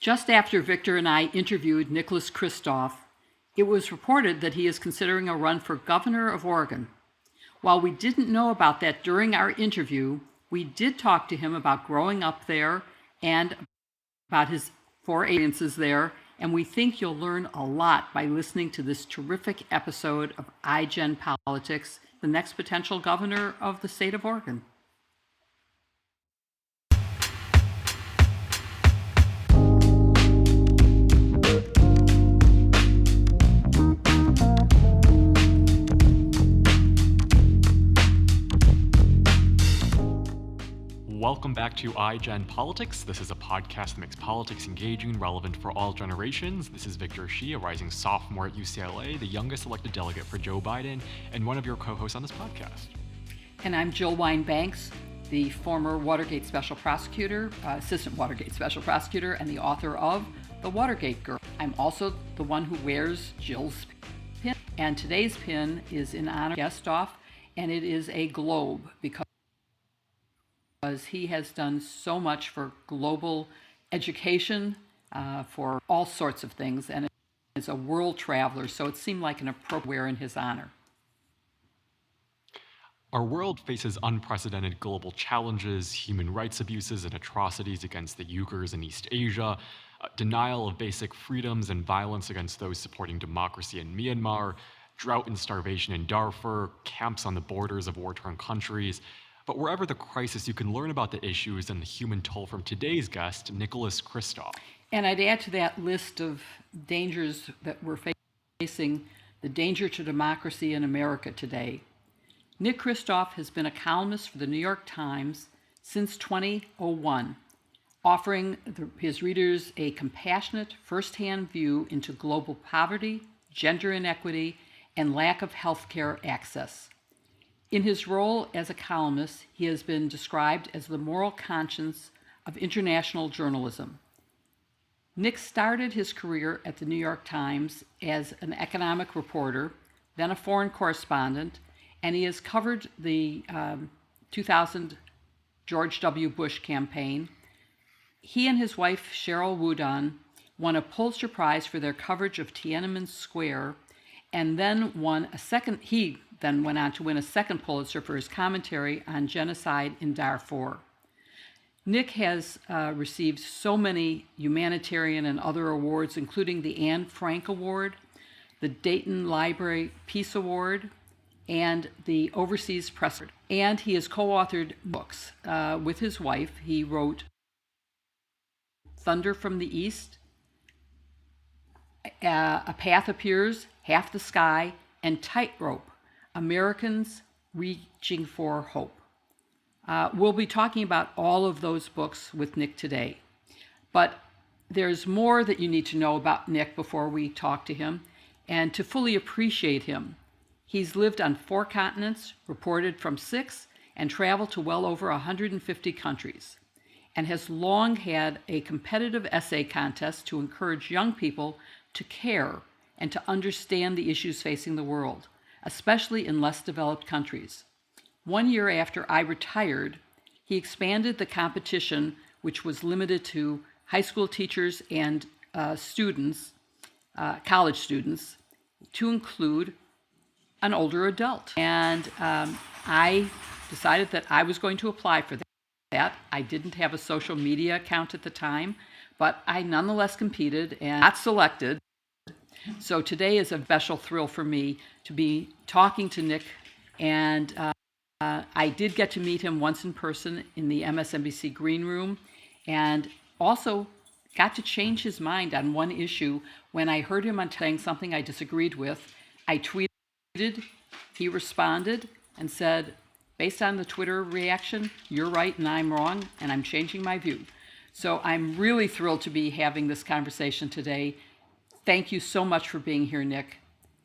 Just after Victor and I interviewed Nicholas Kristof, it was reported that he is considering a run for governor of Oregon. While we didn't know about that during our interview, we did talk to him about growing up there and about his experiences there, and we think you'll learn a lot by listening to this terrific episode of iGen Politics, the next potential governor of the state of Oregon. Welcome back to iGen Politics. This is a podcast that makes politics engaging and relevant for all generations. This is Victor Shi, a rising sophomore at UCLA, the youngest elected delegate for Joe Biden, and one of your co-hosts on this podcast. And I'm Jill Wine-Banks, the former Watergate Special Prosecutor, Assistant Watergate Special Prosecutor, and the author of The Watergate Girl. I'm also the one who wears Jill's pin, and today's pin is in honor of Kristof, and it is a globe because he has done so much for global education, for all sorts of things, and is a world traveler, so it seemed like an appropriate wear in his honor. Our world faces unprecedented global challenges, human rights abuses and atrocities against the Uyghurs in East Asia, denial of basic freedoms and violence against those supporting democracy in Myanmar, drought and starvation in Darfur, camps on the borders of war-torn countries. But wherever the crisis, you can learn about the issues and the human toll from today's guest, Nicholas Kristof. And I'd add to that list of dangers that we're facing, the danger to democracy in America today. Nick Kristof has been a columnist for the New York Times since 2001, offering his readers a compassionate, first-hand view into global poverty, gender inequity, and lack of healthcare access. In his role as a columnist, he has been described as the moral conscience of international journalism. Nick started his career at the New York Times as an economic reporter, then a foreign correspondent, and he has covered the 2000 George W. Bush campaign. He and his wife, Sheryl WuDunn, won a Pulitzer Prize for their coverage of Tiananmen Square, and then he went on to win a second Pulitzer for his commentary on genocide in Darfur. Nick has received so many humanitarian and other awards, including the Anne Frank Award, the Dayton Literary Peace Award, and the Overseas Press Award. And he has co-authored books with his wife. He wrote Thunder from the East, A Path Appears, Half the Sky, and Tightrope, Americans Reaching for Hope. We'll be talking about all of those books with Nick today. But there's more that you need to know about Nick before we talk to him and to fully appreciate him. He's lived on 4 continents, reported from 6, and traveled to well over 150 countries, and has long had a competitive essay contest to encourage young people to care and to understand the issues facing the world, especially in less developed countries. 1 year after I retired, he expanded the competition, which was limited to high school teachers and college students, to include an older adult. And I decided that I was going to apply for that. I didn't have a social media account at the time, but I nonetheless competed and got selected. So today is a special thrill for me to be talking to Nick, and I did get to meet him once in person in the MSNBC Green Room, and also got to change his mind on one issue when I heard him on saying something I disagreed with. I tweeted, he responded and said, based on the Twitter reaction, you're right and I'm wrong, and I'm changing my view. So I'm really thrilled to be having this conversation today. Thank you so much for being here, Nick.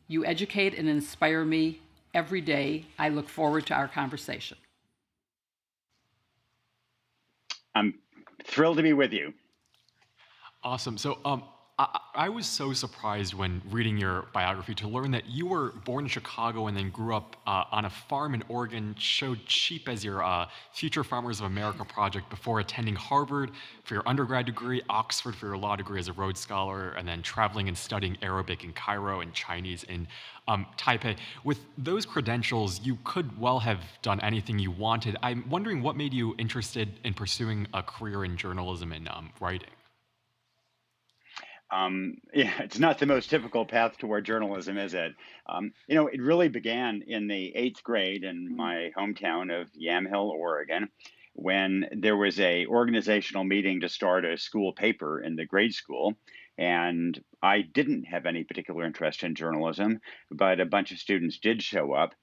You educate and inspire me every day. I look forward to our conversation. I'm thrilled to be with you. Awesome. So I was so surprised when reading your biography to learn that you were born in Chicago and then grew up on a farm in Oregon, showed sheep as your Future Farmers of America project before attending Harvard for your undergrad degree, Oxford for your law degree as a Rhodes Scholar, and then traveling and studying Arabic in Cairo and Chinese in Taipei. With those credentials, you could well have done anything you wanted. I'm wondering what made you interested in pursuing a career in journalism and writing. Yeah, it's not the most typical path toward journalism, is it? It really began in the eighth grade in my hometown of Yamhill, Oregon, when there was a organizational meeting to start a school paper in the grade school. And I didn't have any particular interest in journalism, but a bunch of students did show up.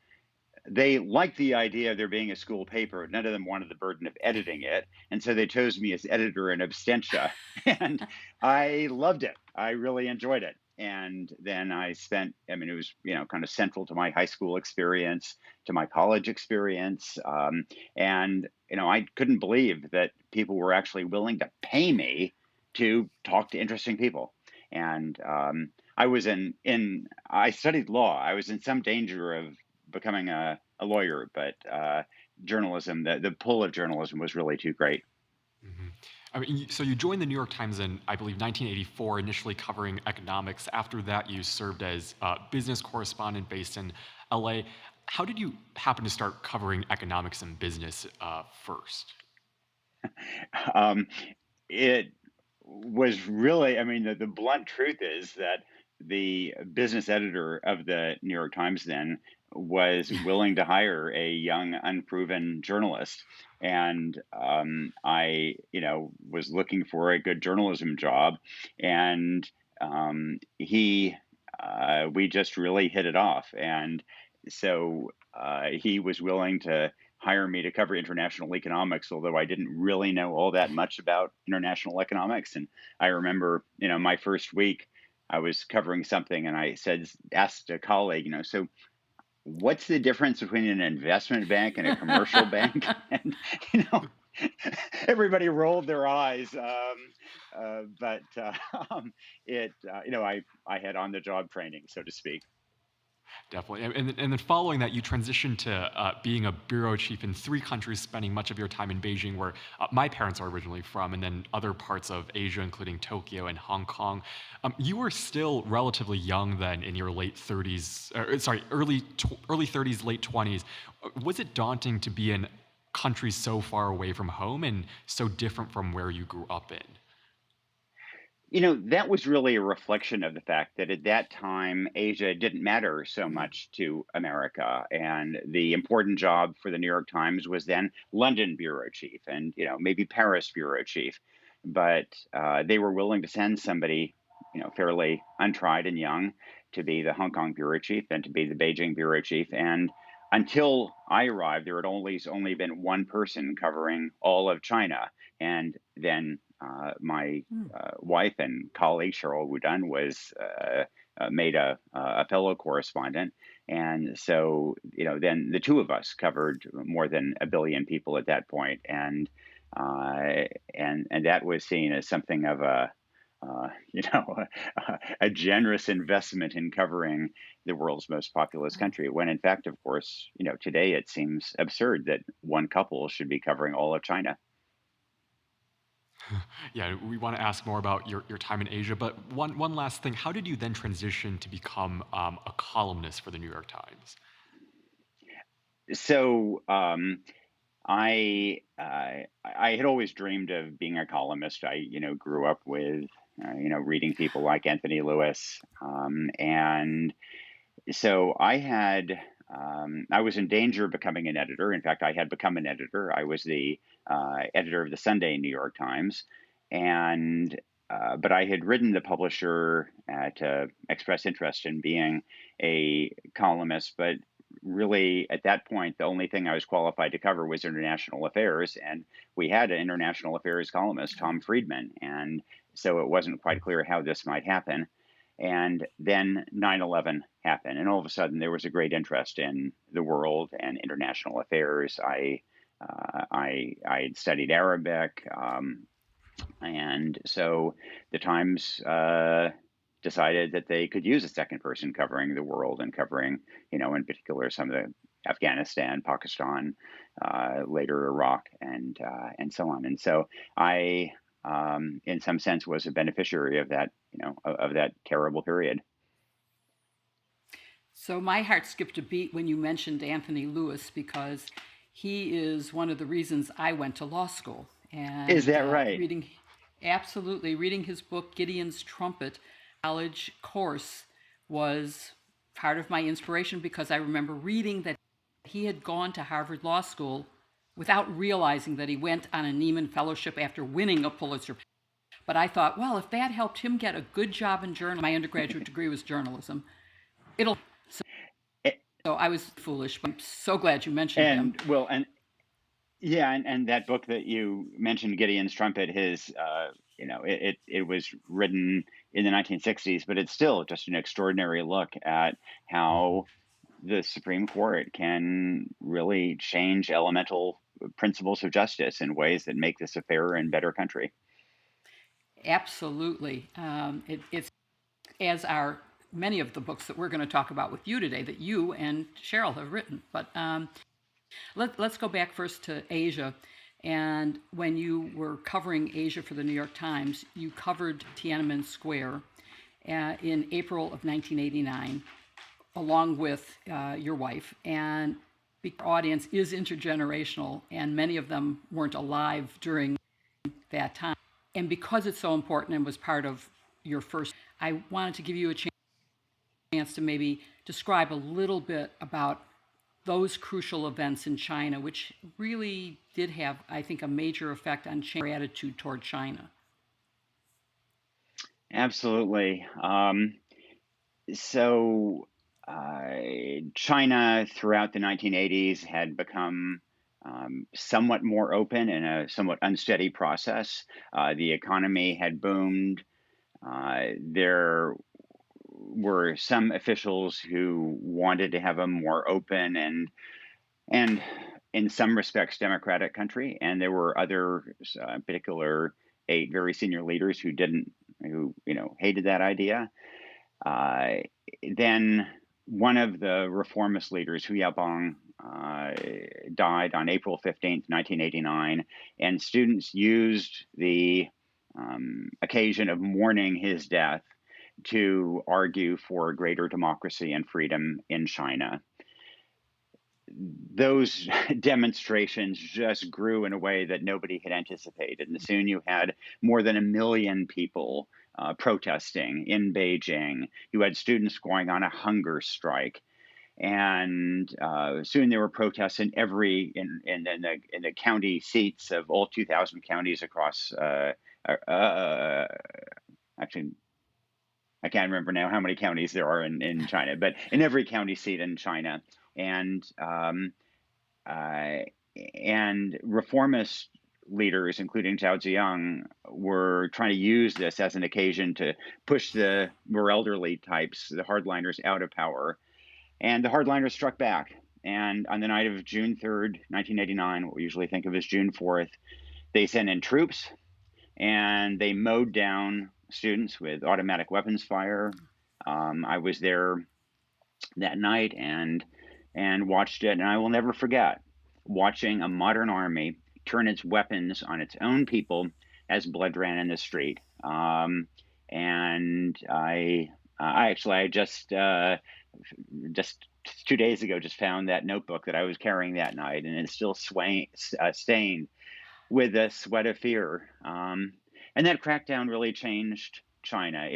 They liked the idea of there being a school paper. None of them wanted the burden of editing it. And so they chose me as editor in absentia. And I loved it. I really enjoyed it. And then it was, kind of central to my high school experience, to my college experience. I couldn't believe that people were actually willing to pay me to talk to interesting people. And I was I studied law. I was in some danger of becoming a lawyer, but journalism, the pull of journalism was really too great. Mhm. I mean, so you joined the New York Times in, I believe, 1984, initially covering economics. After that, you served as business correspondent based in LA. How did you happen to start covering economics and business first? Um, it was really, the blunt truth is that the business editor of the New York Times then was willing to hire a young, unproven journalist. And was looking for a good journalism job. And we just really hit it off. And so he was willing to hire me to cover international economics, although I didn't really know all that much about international economics. And I remember, my first week, I was covering something and asked a colleague, so what's the difference between an investment bank and a commercial bank? And, you know, everybody rolled their eyes. But I had on the job training, so to speak. Definitely. And then following that, you transitioned to being a bureau chief in three countries, spending much of your time in Beijing, where my parents are originally from, and then other parts of Asia, including Tokyo and Hong Kong. You were still relatively young then, in your late 30s, early 30s, late 20s. Was it daunting to be in countries so far away from home and so different from where you grew up in? That was really a reflection of the fact that at that time, Asia didn't matter so much to America. And the important job for the New York Times was then London bureau chief and, maybe Paris bureau chief. But they were willing to send somebody, fairly untried and young to be the Hong Kong bureau chief and to be the Beijing bureau chief. And until I arrived, there had always only been one person covering all of China. And then my wife and colleague Sheryl WuDunn was made a fellow correspondent, and so then the two of us covered more than a billion people at that point, and that was seen as something of uh, you know a generous investment in covering the world's most populous country. When in fact, of course, today it seems absurd that one couple should be covering all of China. Yeah, we want to ask more about your time in Asia, but one last thing. How did you then transition to become a columnist for the New York Times? So I had always dreamed of being a columnist. I grew up with reading people like Anthony Lewis, and so I was in danger of becoming an editor. In fact, I had become an editor. I was the editor of the Sunday New York Times, and but I had written the publisher to express interest in being a columnist. But really, at that point, the only thing I was qualified to cover was international affairs, and we had an international affairs columnist, Tom Friedman, and so it wasn't quite clear how this might happen. And then 9/11 happened, and all of a sudden there was a great interest in the world and international affairs. I had studied Arabic. And so the Times decided that they could use a second person covering the world and covering, in particular, some of the Afghanistan, Pakistan, later Iraq, and so on. And so I, in some sense, was a beneficiary of that, of that terrible period. So my heart skipped a beat when you mentioned Anthony Lewis, because he is one of the reasons I went to law school. Is And that right? reading his book Gideon's Trumpet, college course, was part of my inspiration, because I remember reading that he had gone to Harvard Law School without realizing that he went on a Nieman Fellowship after winning a Pulitzer. But I thought, well, if that helped him get a good job in journalism, my undergraduate degree was journalism, it'll. So I was foolish, but I'm so glad you mentioned him. And well, and yeah, and that book that you mentioned, Gideon's Trumpet, it was written in the 1960s, but it's still just an extraordinary look at how the Supreme Court can really change elemental principles of justice in ways that make this a fairer and better country. Absolutely. It's as are many of the books that we're going to talk about with you today that you and Sheryl have written. But let's go back first to Asia. And when you were covering Asia for the New York Times, you covered Tiananmen Square in April of 1989, along with your wife. And the audience is intergenerational, and many of them weren't alive during that time. And because it's so important and was part of your first, I wanted to give you a chance to maybe describe a little bit about those crucial events in China, which really did have, I think, a major effect on our attitude toward China. Absolutely. So China throughout the 1980s had become somewhat more open in a somewhat unsteady process. The economy had boomed. There were some officials who wanted to have a more open and in some respects democratic country, and there were other, in particular, 8 very senior leaders who hated that idea. Then one of the reformist leaders, Hu Yaobang, died on April 15th, 1989, and students used the occasion of mourning his death to argue for greater democracy and freedom in China. Those demonstrations just grew in a way that nobody had anticipated. And soon you had more than 1 million people protesting in Beijing. You had students going on a hunger strike. And soon there were protests in the county seats of all 2,000 counties across. Actually, I can't remember now how many counties there are in China, but in every county seat in China. And reformist leaders, including Zhao Ziyang, were trying to use this as an occasion to push the more elderly types, the hardliners, out of power. And the hardliners struck back. And on the night of June 3rd, 1989, what we usually think of as June 4th, they sent in troops and they mowed down students with automatic weapons fire. I was there that night and watched it, and I will never forget watching a modern army turn its weapons on its own people as blood ran in the street. And I just 2 days ago just found that notebook that I was carrying that night, and it's still stained with the sweat of fear. And that crackdown really changed China.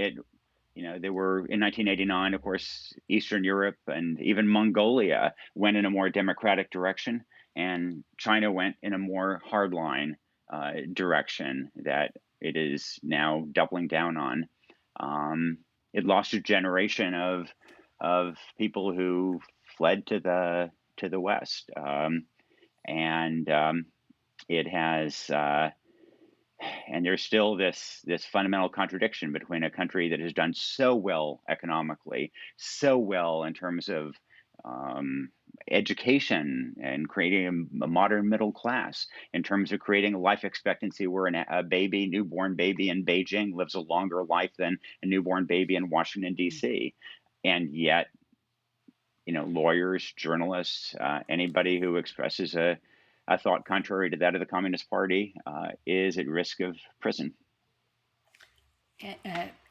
There were, in 1989, of course, Eastern Europe and even Mongolia went in a more democratic direction, and China went in a more hardline direction that it is now doubling down on. It lost a generation of people who fled to the West, and it has. And there's still this fundamental contradiction between a country that has done so well economically, so well in terms of education and creating a modern middle class, in terms of creating a life expectancy where a newborn baby in Beijing lives a longer life than a newborn baby in Washington, D.C. And yet, lawyers, journalists, anybody who expresses a thought contrary to that of the Communist Party is at risk of prison.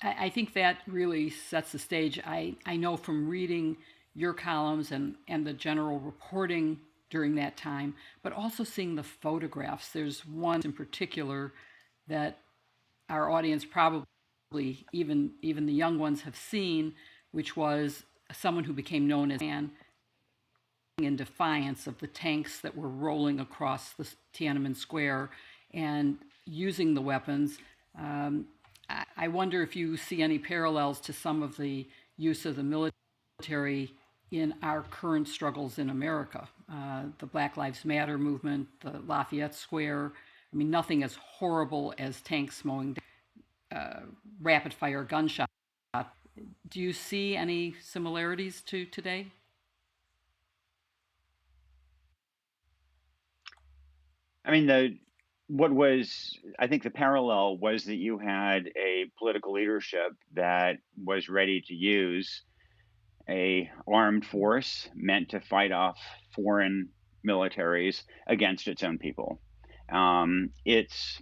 I think that really sets the stage. I know from reading your columns and the general reporting during that time, but also seeing the photographs. There's one in particular that our audience probably, even the young ones, have seen, which was someone who became known as Man, in defiance of the tanks that were rolling across the Tiananmen Square and using the weapons. I wonder if you see any parallels to some of the use of the military in our current struggles in America. The Black Lives Matter movement, the Lafayette Square. I mean, nothing as horrible as tanks mowing down rapid fire gunshots. Do you see any similarities to today? I mean, I think the parallel was that you had a political leadership that was ready to use a armed force meant to fight off foreign militaries against its own people. It's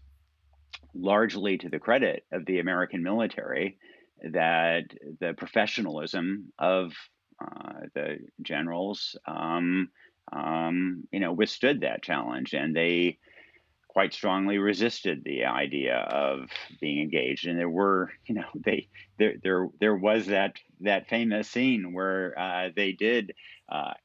largely to the credit of the American military that the professionalism of the generals, withstood that challenge, and they quite strongly resisted the idea of being engaged. And there were, there was that famous scene where they did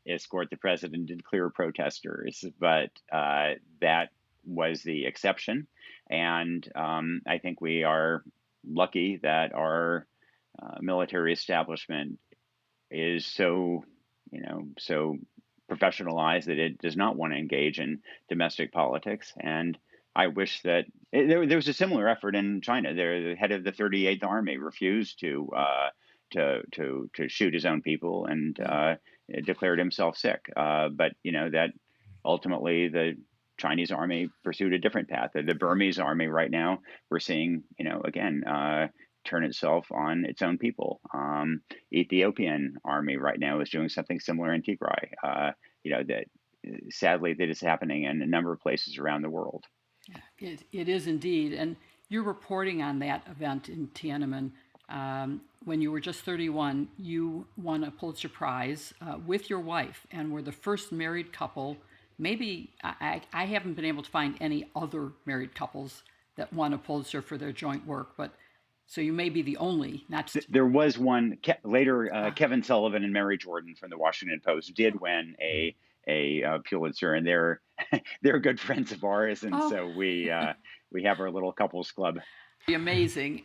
escort the president and clear protesters, but that was the exception. And I think we are lucky that our military establishment is so professionalized that it does not want to engage in domestic politics. And I wish that there was a similar effort in China. The head of the 38th Army refused to shoot his own people and declared himself sick. But that ultimately the Chinese army pursued a different path. The Burmese army right now, we're seeing, again, turn itself on its own people. Ethiopian army right now is doing something similar in Tigray. That sadly that is happening in a number of places around the world. It is indeed. And you're reporting on that event in Tiananmen. When you were just 31, you won a Pulitzer Prize with your wife and were the first married couple. Maybe I haven't been able to find any other married couples that won a Pulitzer for their joint work, but so you may be the only. There was one later. Kevin Sullivan and Mary Jordan from the Washington Post did win a Pulitzer, and they're good friends of ours, and so we have our little couples club. Amazing.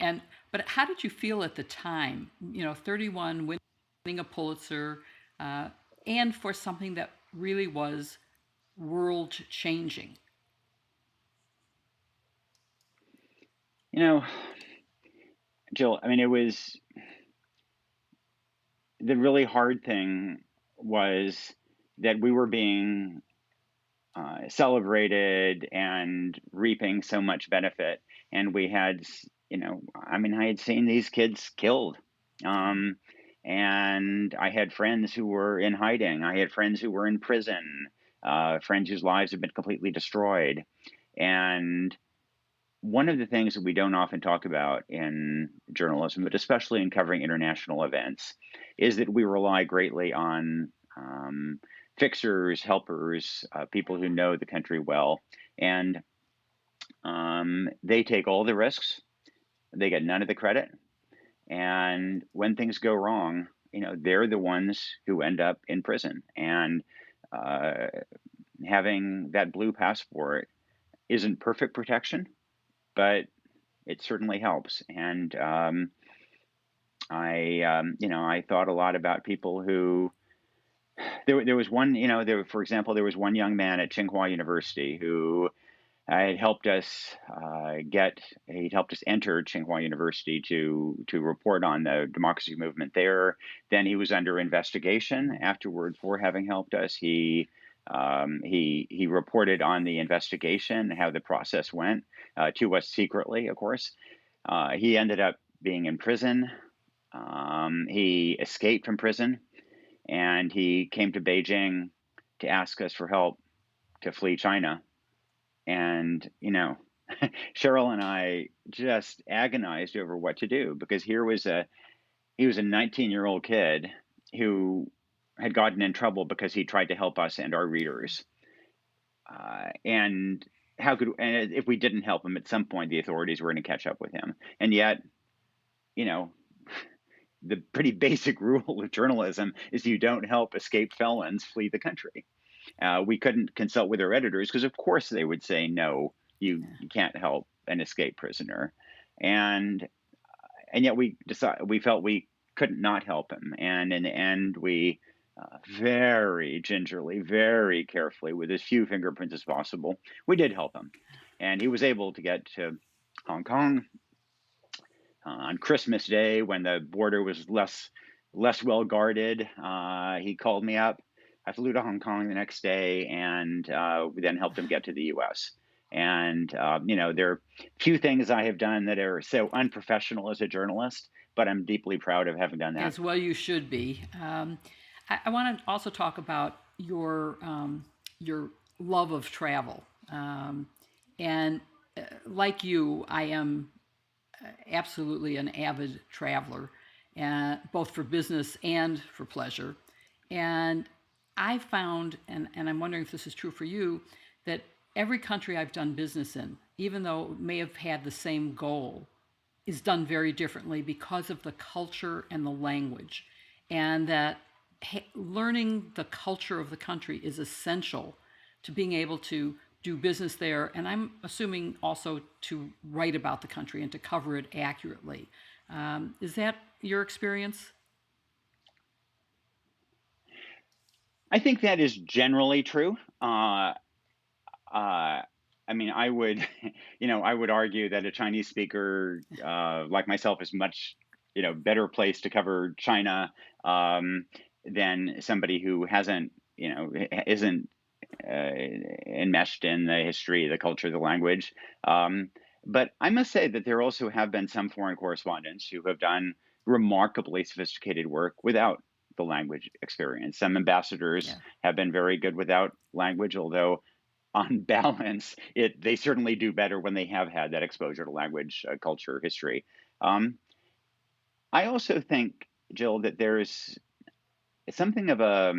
But how did you feel at the time? 31, winning a Pulitzer, and for something that really was world changing. Jill, I mean, it was the really hard thing was that we were being celebrated and reaping so much benefit, and we had, I had seen these kids killed, and I had friends who were in hiding. I had friends who were in prison, friends whose lives had been completely destroyed, and one of the things that we don't often talk about in journalism, but especially in covering international events, is that we rely greatly on fixers, helpers, people who know the country well. And they take all the risks. They get none of the credit. And when things go wrong, they're the ones who end up in prison. And having that blue passport isn't perfect protection, but it certainly helps. And I thought a lot about people who there was one, for example, there was one young man at Tsinghua University who had helped us he'd helped us enter Tsinghua University to report on the democracy movement there. Then he was under investigation afterward for having helped us. He reported on the investigation, how the process went, to us secretly, of course. He ended up being in prison. He escaped from prison, and he came to Beijing to ask us for help to flee China. And, Cheryl and I just agonized over what to do, because he was a 19-year-old kid who had gotten in trouble because he tried to help us and our readers. And if we didn't help him, at some point the authorities were going to catch up with him. And yet, the pretty basic rule of journalism is you don't help escaped felons flee the country. We couldn't consult with our editors because, of course, they would say, no, you can't help an escaped prisoner. And yet we felt we could not help him. And in the end, we very gingerly, very carefully, with as few fingerprints as possible, we did help him. And he was able to get to Hong Kong on Christmas Day, when the border was less well guarded. He called me up. I flew to Hong Kong the next day, and we then helped him get to the U.S. And there are few things I have done that are so unprofessional as a journalist, but I'm deeply proud of having done that. As well you should be. I want to also talk about your love of travel. And like you, I am absolutely an avid traveler, both for business and for pleasure. And I found, and I'm wondering if this is true for you, that every country I've done business in, even though it may have had the same goal, is done very differently because of the culture and the language. And that learning the culture of the country is essential to being able to do business there, and I'm assuming also to write about the country and to cover it accurately. Is that your experience? I think that is generally true. I mean, I would, I would argue that a Chinese speaker like myself is much, better placed to cover China than somebody who hasn't, isn't enmeshed in the history, the culture, the language. But I must say that there also have been some foreign correspondents who have done remarkably sophisticated work without the language experience. Some ambassadors have been very good without language, although on balance, they certainly do better when they have had that exposure to language, culture, history. I also think, Jill, that there's something of a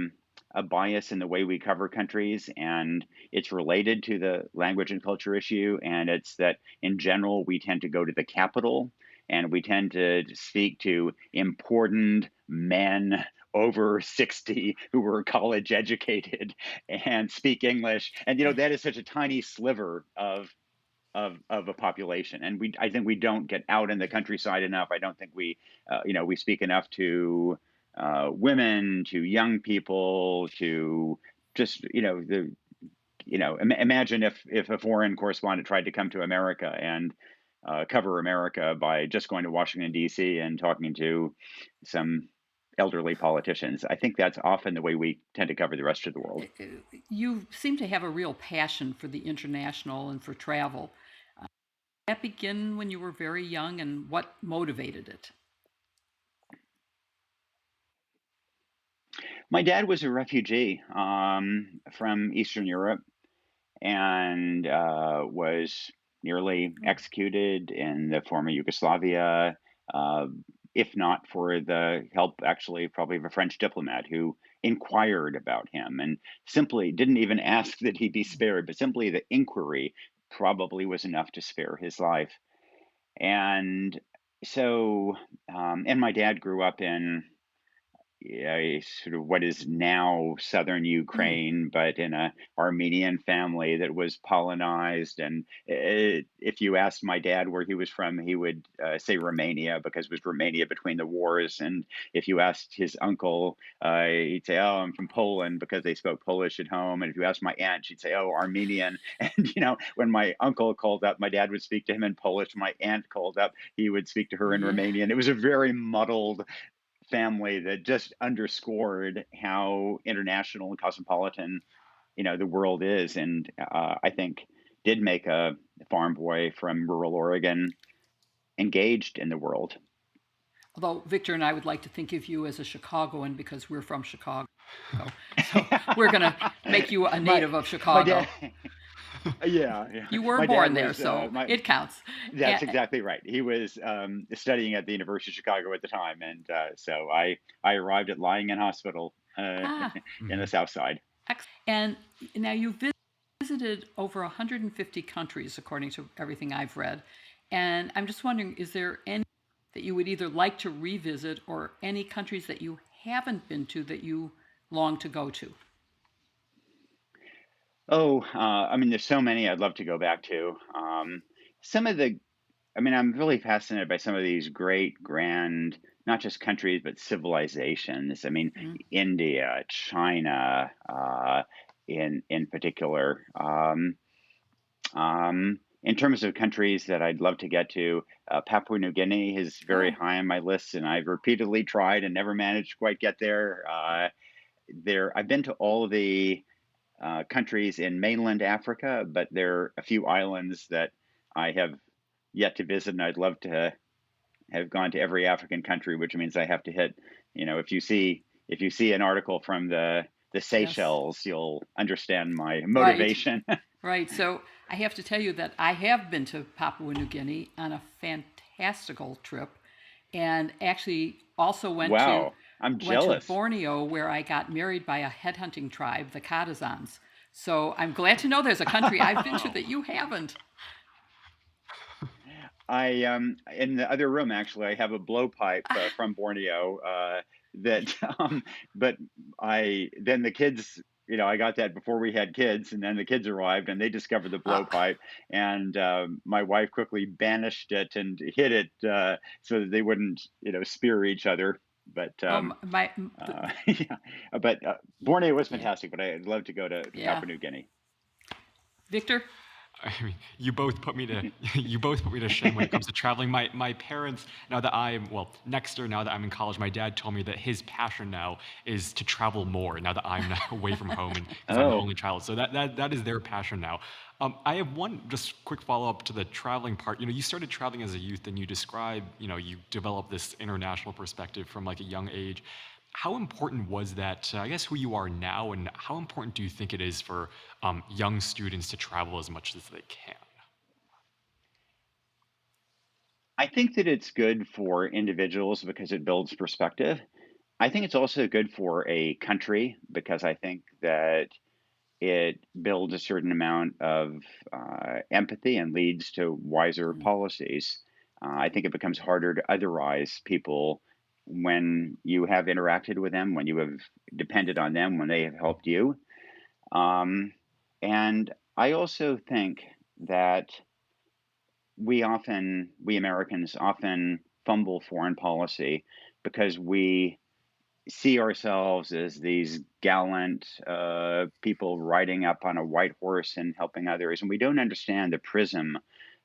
bias in the way we cover countries, and it's related to the language and culture issue. And it's that in general, we tend to go to the capital, and we tend to speak to important men over 60 who were college educated and speak English. And, that is such a tiny sliver of a population. And I think we don't get out in the countryside enough. I don't think we speak enough to women, to young people, to just, imagine if a foreign correspondent tried to come to America and cover America by just going to Washington, D.C. and talking to some elderly politicians. I think that's often the way we tend to cover the rest of the world. You seem to have a real passion for the international and for travel. Did that begin when you were very young, and what motivated it? My dad was a refugee from Eastern Europe, and was nearly executed in the former Yugoslavia, if not for the help, actually, probably of a French diplomat who inquired about him and simply didn't even ask that he be spared, but simply the inquiry probably was enough to spare his life. And so, and my dad grew up in sort of what is now southern Mm, Ukraine, but in a Armenian family that was polonized. And if you asked my dad where he was from, he would say Romania because it was Romania between the wars. And if you asked his uncle, he'd say, "Oh, I'm from Poland," because they spoke Polish at home. And if you asked my aunt, she'd say, "Oh, Armenian." And when my uncle called up, my dad would speak to him in Polish. My aunt called up, he would speak to her in yeah. Romanian. It was a very muddled family that just underscored how international and cosmopolitan the world is, and I think did make a farm boy from rural Oregon engaged in the world. Although Victor and I would like to think of you as a Chicagoan because we're from Chicago. So we're going to make you a my native of my dad, Chicago. yeah, yeah. You were My dad born there, was so my. it counts. That's And, exactly right. He was studying at the University of Chicago at the time, and so I arrived at Lying-in Hospital ah, in the Mhm. South Side. and now you visited over 150 countries, according to everything I've read. And I'm just wondering, is there any that you would either like to revisit or any countries that you haven't been to that you long to go to? Oh, I mean, there's so many I'd love to go back to. Some of the, I mean, I'm really fascinated by some of these great, grand, not just countries, but civilizations. I mean, Mm, India, China, in particular. In terms of countries that I'd love to get to, Papua New Guinea is very oh, high on my list, and I've repeatedly tried and never managed to quite get there. I've been to all of the countries in mainland Africa, but there are a few islands that I have yet to visit, and I'd love to have gone to every African country, which means I have to hit. If you see an article from the yes. Seychelles, you'll understand my Right. motivation. Right. So I have to tell you that I have been to Papua New Guinea on a fantastical trip, and actually also Wow, I'm went to jealous. Borneo where I got married by a headhunting tribe, the Kadazans. So I'm glad to know there's a country I've been to Wow. that you haven't. I in the other room actually I have a blowpipe Ah, from Borneo that but I then the kids I got that before we had kids, and then the kids arrived and they discovered the uh, blowpipe, and my wife quickly banished it and hid it so that they wouldn't spear each other. But my, yeah, but Borneo was yeah, fantastic, but I'd love to go to yeah. Papua New Guinea. Victor? I mean, you both put me to you both put me to shame when it comes to traveling. My parents, now that I'm well, next year now that I'm in college, my dad told me that his passion now is to travel more. Now that I'm now away from home and because I'm the Oh, only child, so that is their passion now. I have one just quick follow up to the traveling part. You started traveling as a youth, and you describe, you developed this international perspective from like a young age. How important was that to, I guess, who you are now, and how important do you think it is for young students to travel as much as they can? I think that it's good for individuals because it builds perspective. I think it's also good for a country because I think that it builds a certain amount of empathy and leads to wiser Mm, policies. I think it becomes harder to otherize people when you have interacted with them, when you have depended on them, when they have helped you. Um, and I also think that we Americans often fumble foreign policy because we see ourselves as these gallant people riding up on a white horse and helping others, and we don't understand the prism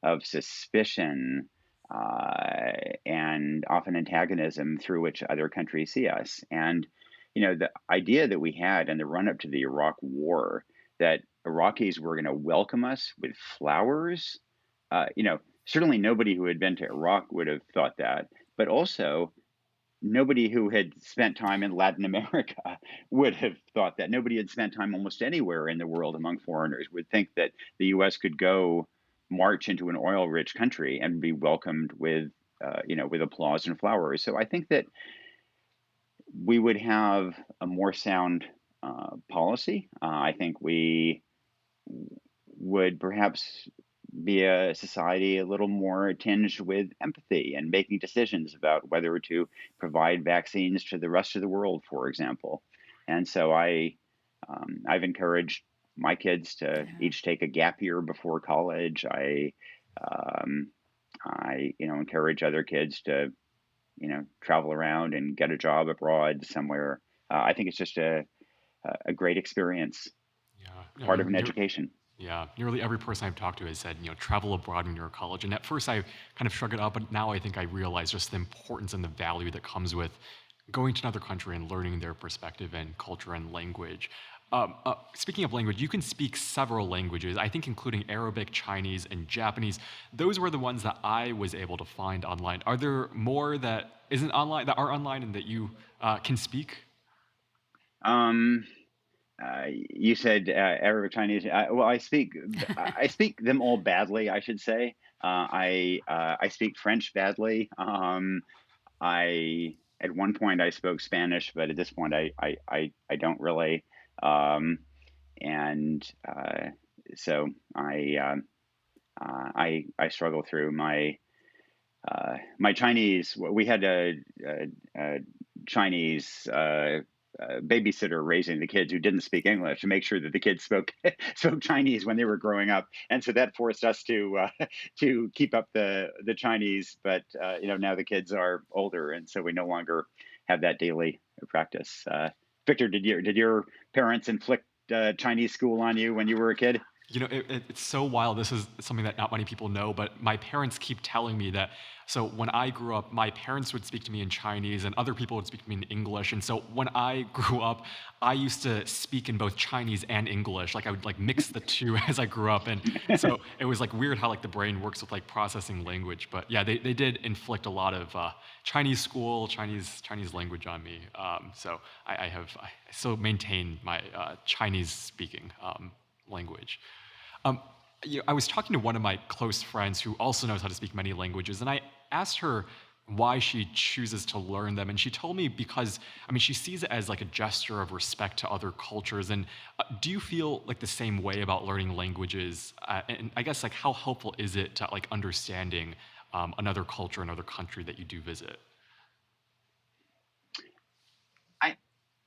of suspicion and often antagonism through which other countries see us. And the idea that we had in the run up to the Iraq War that Iraqis were going to welcome us with flowers, certainly nobody who had been to Iraq would have thought that, but also nobody who had spent time in Latin America would have thought that. Nobody had spent time almost anywhere in the world among foreigners would think that the U.S. could go march into an oil-rich country and be welcomed with applause and flowers. So I think that we would have a more sound policy. I think we would perhaps be a society a little more tinged with empathy and making decisions about whether to provide vaccines to the rest of the world, for example. And so I've encouraged my kids to Yeah. each take a gap year before college. Um, I encourage other kids to travel around and get a job abroad somewhere. I think it's just a great experience, Yeah, no, part of an education. yeah, nearly every person I've talked to has said, travel abroad when you're in college. And at first I kind of shrugged it up, but now I think I realize just the importance and the value that comes with going to another country and learning their perspective and culture and language. Speaking of language, you can speak several languages, I think including Arabic, Chinese, and Japanese. Those were the ones that I was able to find online. Are there more that are online and that you can speak? Um, you said Arabic, Chinese. Well, I speak them all badly, I should say. I speak French badly. I At one point I spoke Spanish, but at this point I don't really. Um, and so I struggle through my Chinese. We had a Chinese babysitter raising the kids who didn't speak English to make sure that the kids spoke spoke Chinese when they were growing up, and so that forced us to keep up the Chinese. But now the kids are older, and so we no longer have that daily practice. Victor, did your parents inflict Chinese school on you when you were a kid? It's so wild. This is something that not many people know, but my parents keep telling me that. So when I grew up, my parents would speak to me in Chinese, and other people would speak to me in English. And so when I grew up, I used to speak in both Chinese and English. Like I would like mix the two as I grew up, and so it was like weird how like the brain works with like processing language. But yeah, they did inflict a lot of Chinese school, Chinese language on me. So I still maintain my Chinese speaking language. Um, I was talking to one of my close friends who also knows how to speak many languages, and I asked her why she chooses to learn them, and she told me because she sees it as like a gesture of respect to other cultures. And do you feel like the same way about learning languages? And I guess like how helpful is it to like understanding another culture, another country that you do visit? I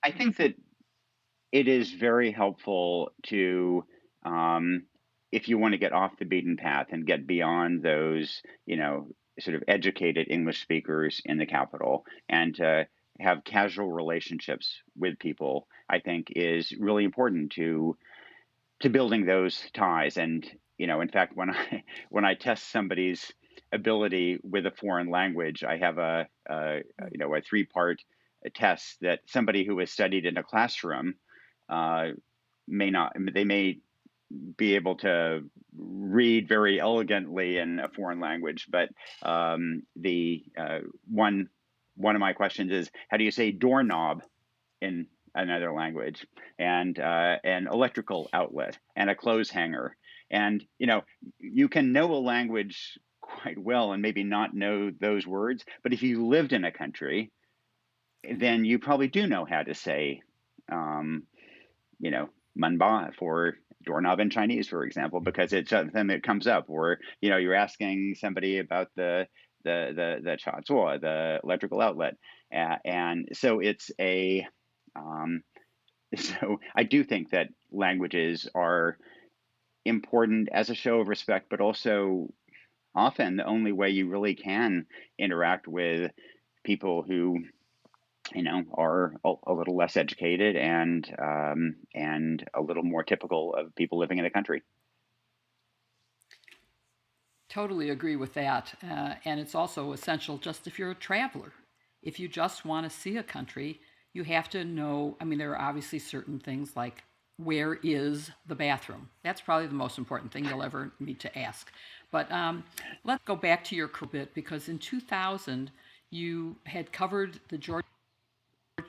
I think that it is very helpful to, um, if you want to get off the beaten path and get beyond those, sort of educated English speakers in the capital, and to have casual relationships with people, I think is really important to building those ties. And in fact, when I when I test somebody's ability with a foreign language, I have a 3-part test that somebody who has studied in a classroom uh, may not. They may be able to read very elegantly in a foreign language, but the one of my questions is, how do you say doorknob in another language, and an electrical outlet and a clothes hanger. And you can know a language quite well and maybe not know those words, but if you lived in a country, then you probably do know how to say, um, manba for doorknob in Chinese, for example, because it's something that comes up. Or you're asking somebody about the cha zuo, the electrical outlet, and so it's a um, so I do think that languages are important as a show of respect, but also often the only way you really can interact with people who are a little less educated and a little more typical of people living in a country. Totally agree with that. And it's also essential just if you're a traveler. If you just want to see a country, you have to know. There are obviously certain things like where is the bathroom? That's probably the most important thing you'll ever need to ask. But let's go back to your career bit, because in 2000, you had covered the George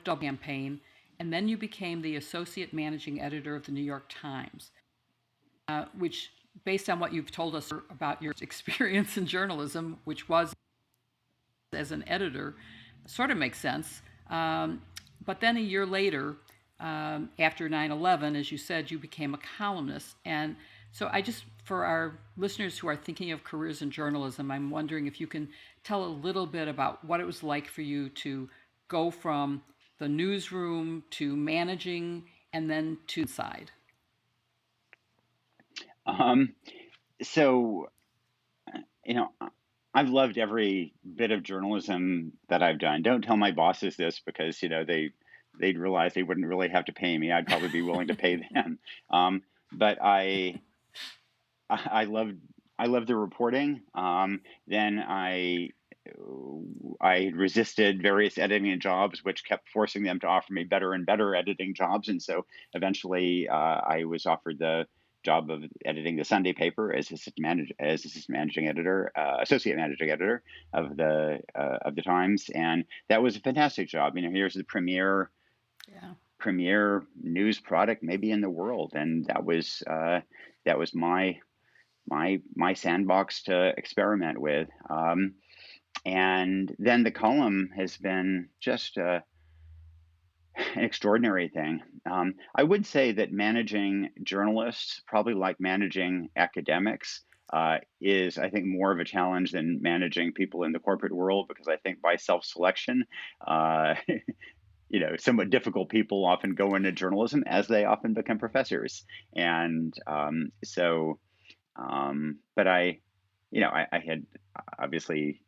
W. campaign, and then you became the associate managing editor of the New York Times, which, based on what you've told us about your experience in journalism, which was as an editor, sort of makes sense. But then a year later, after 9/11, as you said, you became a columnist. And So I just, for our listeners who are thinking of careers in journalism, I'm wondering if you can tell a little bit about what it was like for you to go from the newsroom to managing and then to inside. Um, so, you know, I've loved every bit of journalism that I've done. Don't tell my bosses this because, they'd realize they wouldn't really have to pay me. I'd probably be willing to pay them. But I loved I loved the reporting. Then I resisted various editing jobs, which kept forcing them to offer me better and better editing jobs, and so eventually I was offered the job of editing the Sunday paper as assistant managing editor, associate managing editor of the Times, and that was a fantastic job. Here's the Yeah. premier news product maybe in the world, and that was my sandbox to experiment with. And then the column has been just an extraordinary thing. I would say that managing journalists, probably like managing academics, is, I think, more of a challenge than managing people in the corporate world, because I think by self-selection, uh, somewhat difficult people often go into journalism as they often become professors. And but I had obviously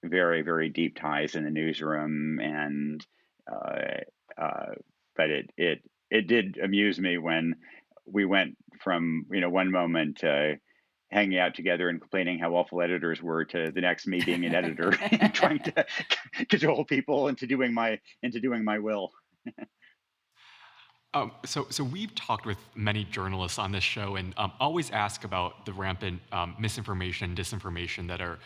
very, very deep ties in the newsroom, and uh, uh, but it did amuse me when we went from one moment hanging out together and complaining how awful editors were, to the next me being an editor and trying to cajole people into doing my will. So we've talked with many journalists on this show and always ask about the rampant misinformation, disinformation that are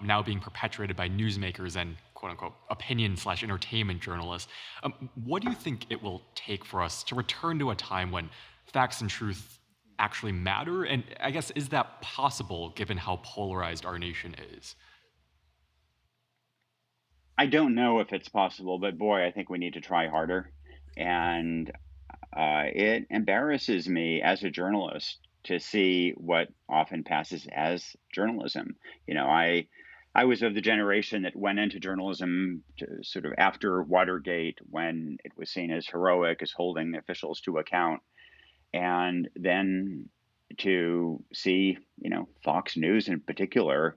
now being perpetuated by newsmakers and quote unquote opinion/entertainment journalists. What do you think it will take for us to return to a time when facts and truth actually matter? And I guess, is that possible given how polarized our nation is? I don't know if it's possible, but boy, I think we need to try harder. And it embarrasses me as a journalist to see what often passes as journalism. I was of the generation that went into journalism sort of after Watergate, when it was seen as heroic, as holding officials to account, and then to see, Fox News in particular,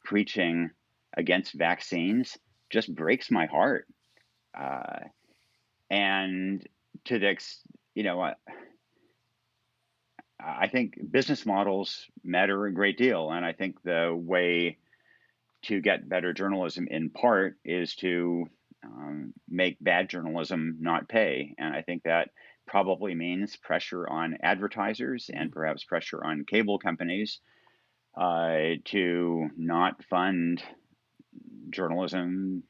preaching against vaccines just breaks my heart. Uh, and to the you know, I think business models matter a great deal, and I think the way to get better journalism, in part, is to make bad journalism not pay, and I think that probably means pressure on advertisers and perhaps pressure on cable companies to not fund journalism,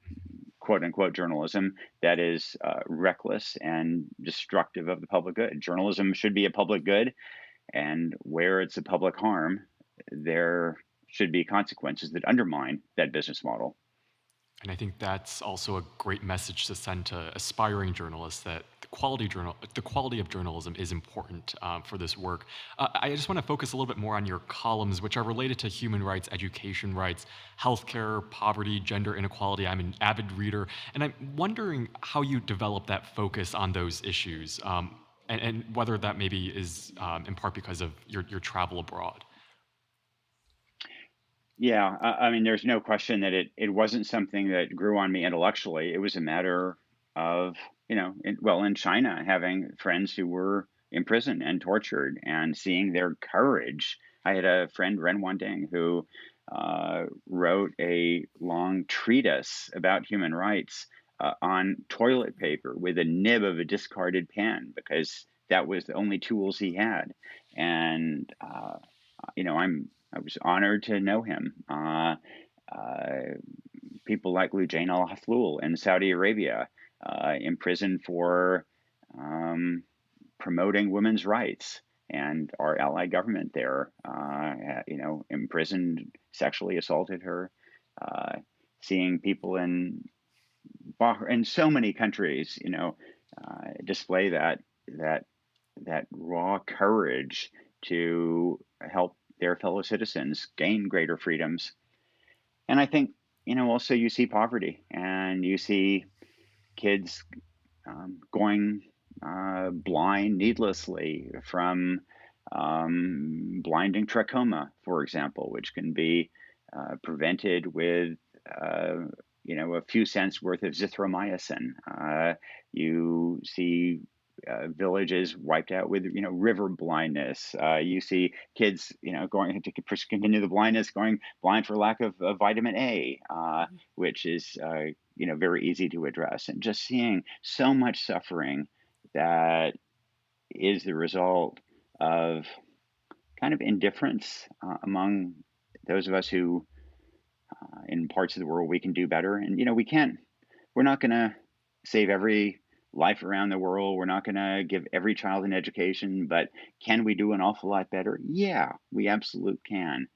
quote unquote journalism, that is reckless and destructive of the public good. Journalism should be a public good, and where it's a public harm, there should be consequences that undermine that business model. And I think that's also a great message to send to aspiring journalists, that the quality of journalism is important for this work. I just want to focus a little bit more on your columns, which are related to human rights, education rights, healthcare, poverty, gender inequality. I'm an avid reader, and I'm wondering how you develop that focus on those issues, and whether that maybe is in part because of your travel abroad. Yeah, I mean, there's no question that it wasn't something that grew on me intellectually. It was a matter of, in China, having friends who were imprisoned and tortured, and seeing their courage. I had a friend, Ren Wanding, who wrote a long treatise about human rights on toilet paper with a nib of a discarded pen, because that was the only tools he had. And I was honored to know him. Uh, People like Lujain Al Haflul in Saudi Arabia, imprisoned for promoting women's rights, and our allied government there, imprisoned, sexually assaulted her. Uh, Seeing people in so many countries, display that raw courage to help their fellow citizens gain greater freedoms. And I think, also you see poverty, and you see kids going blind needlessly from blinding trachoma, for example, which can be prevented with a few cents worth of zithromycin. You see villages wiped out with river blindness. You see kids going to continue the blindness, going blind for lack of vitamin A, which is very easy to address. And just seeing so much suffering that is the result of kind of indifference among those of us who in parts of the world we can do better. And we're not going to save every life around the world. We're not going to give every child an education, but can we do an awful lot better? Yeah, we absolutely can.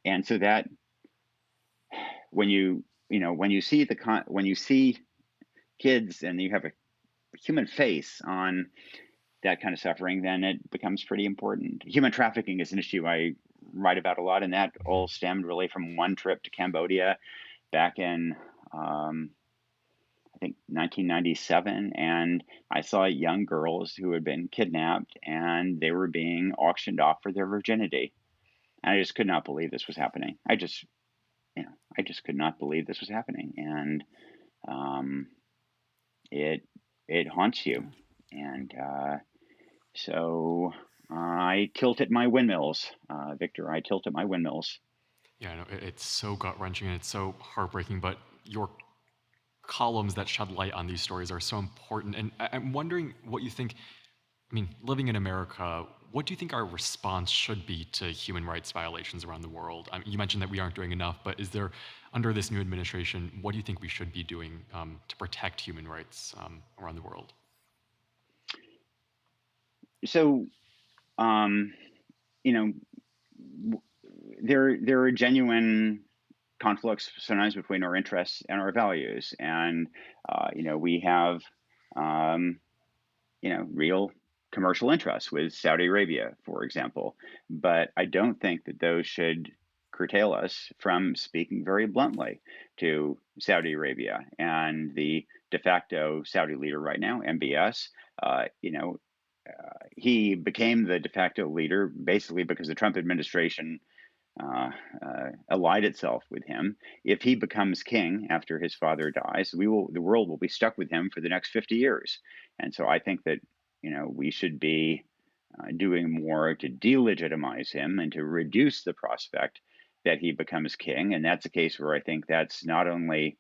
And so that when you see kids and you have a human face on that kind of suffering, then it becomes pretty important. Human trafficking is an issue I write about a lot, and that all stemmed really from one trip to Cambodia back in I think 1997, and I saw young girls who had been kidnapped and they were being auctioned off for their virginity. And I just could not believe this was happening. I just could not believe this was happening, and it haunts you. And so I tilted my windmills, Victor. I tilted my windmills. Yeah, no, it's so gut-wrenching and it's so heartbreaking, but your columns that shed light on these stories are so important. And I'm wondering what you think. I mean, living in America, what do you think our response should be to human rights violations around the world? I mean, you mentioned that we aren't doing enough, but is there, under this new administration, what do you think we should be doing to protect human rights around the world? So, there are genuine conflicts sometimes between our interests and our values, and we have real commercial interests with Saudi Arabia, for example. But I don't think that those should curtail us from speaking very bluntly to Saudi Arabia and the de facto Saudi leader right now, MBS. He became the de facto leader basically because the Trump administration allied itself with him. If he becomes king after his father dies, the world will be stuck with him for the next 50 years. And so I think that we should be doing more to delegitimize him and to reduce the prospect that he becomes king. And that's a case where I think that's not only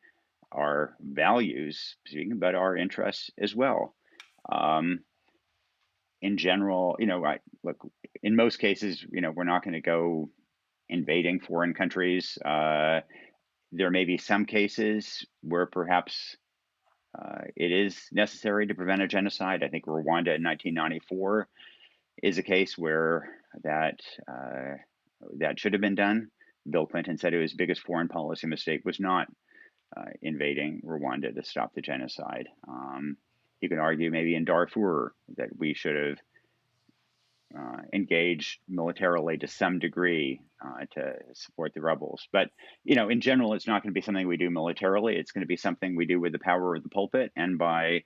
our values speaking, but our interests as well. In general, look, in most cases, we're not going to go invading foreign countries. There may be some cases where perhaps it is necessary to prevent a genocide. I think Rwanda in 1994 is a case where that should have been done. Bill Clinton said his biggest foreign policy mistake was not invading Rwanda to stop the genocide. You can argue maybe in Darfur that we should have engaged militarily to some degree to support the rebels. But, in general, it's not going to be something we do militarily. It's going to be something we do with the power of the pulpit and by